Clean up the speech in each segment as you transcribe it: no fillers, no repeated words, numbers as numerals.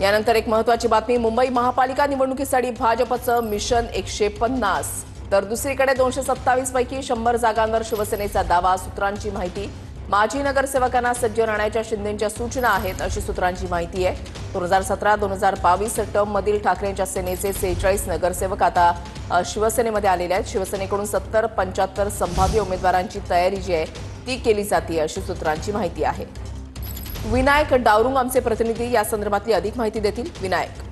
यानंतर एक महत्त्वाची बातमी, मुंबई महापालिका निवडणुकीसाठी भाजपचं मिशन 150, तर दुसरीकडे 227 पैकी 100 जागांवर शिवसेनेचा दावा। सूत्रांची माहिती, माजी नगरसेवकांना सज्ज राहण्याच्या शिंदेंच्या सूचना आहेत अशी सूत्रांची माहिती आहे। 2017-2022 टर्ममधील ठाकरेंच्या सेनेचे 46 नगरसेवक आता शिवसेनेमध्ये आलेले आहेत। शिवसेनेकडून 70-75 संभाव्य उमेदवारांची तयारी जी आहे ती केली जाते अशी सूत्रांची माहिती आहे। विनायक डावरुंग आमचे प्रतिनिधी या संदर्भातली अधिक माहिती देतील। विनायक।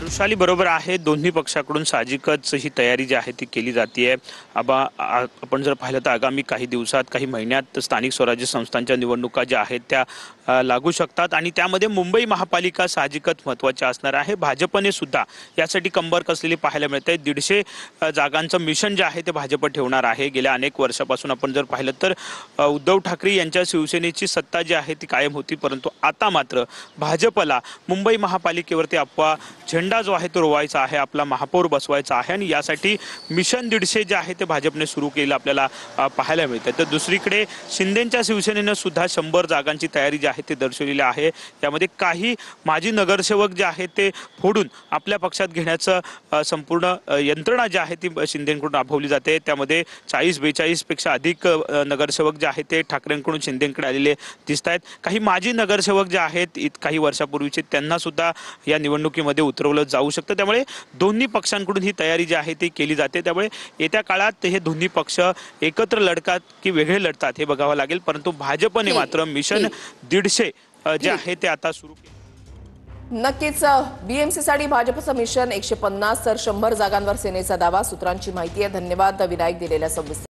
ऋषाली बरोबर आहे, दोन्ही पक्षाकडून साहजिकच ही तयारी जी आहे ती केली जाते। आपण जर पाहिलं तर आगामी काही दिवसात काही महिन्यात स्थानिक स्वराज्य संस्थांच्या निवडणुका ज्या आहेत त्या लागू शकतात आणि त्यामध्ये मुंबई महापालिका साहजिकच महत्त्वाची असणार आहे। भाजपने सुद्धा यासाठी कंबर कसलेली पाहायला मिळते। 150 जागांचं मिशन जे आहे ते भाजप ठेवणार आहे। गेल्या अनेक वर्षापासून आपण जर पाहिलं तर उद्धव ठाकरे यांच्या शिवसेनेची सत्ता जी आहे ती कायम होती, परंतु आता मात्र भाजपला मुंबई महापालिकेवरती आपला झेंडा जो आहे तो रोवायचा आहे, आपला महापौर बसवायचा आहे आणि यासाठी मिशन 150 जे आहे ते भाजपने सुरू केलं आपल्याला पाहायला मिळतं। तर दुसरीकडे शिंदेंच्या शिवसेनेने सुद्धा 100 जागांची तयारी जी आहे ते दर्शवलेली आहे। यामध्ये काही माजी नगरसेवक जे आहेत ते फोडून आपल्या पक्षात घेण्याचं संपूर्ण यंत्रणा जी आहे ती शिंदेंकडून राबवली जाते। त्यामध्ये 40-42 पेक्षा अधिक नगरसेवक जे आहेत ते ठाकरेंकडून शिंदेंकडे आलेले दिसत आहेत। काही माजी नगरसेवक जे आहेत काही वर्षापूर्वीचे त्यांना सुद्धा या निवडणुकीमध्ये उतरवलं जाऊ शकतं। त्यामुळे दोन्ही पक्षांकडून ही तयारी जी आहे ती केली जाते। त्यामुळे येत्या काळात हे दोन्ही पक्ष एकत्र लढतात की वेगळे लढतात हे बघावं लागेल, परंतु भाजपने मात्र मिशन 150 जे आहे ते आता सुरू केले। नक्कीच बीएमसीसाठी भाजपचं मिशन 150 तर 100 जागांवर सेनेचा दावा। सूत्रांची माहिती आहे। धन्यवाद विनायक दिलेल्या सविस्तर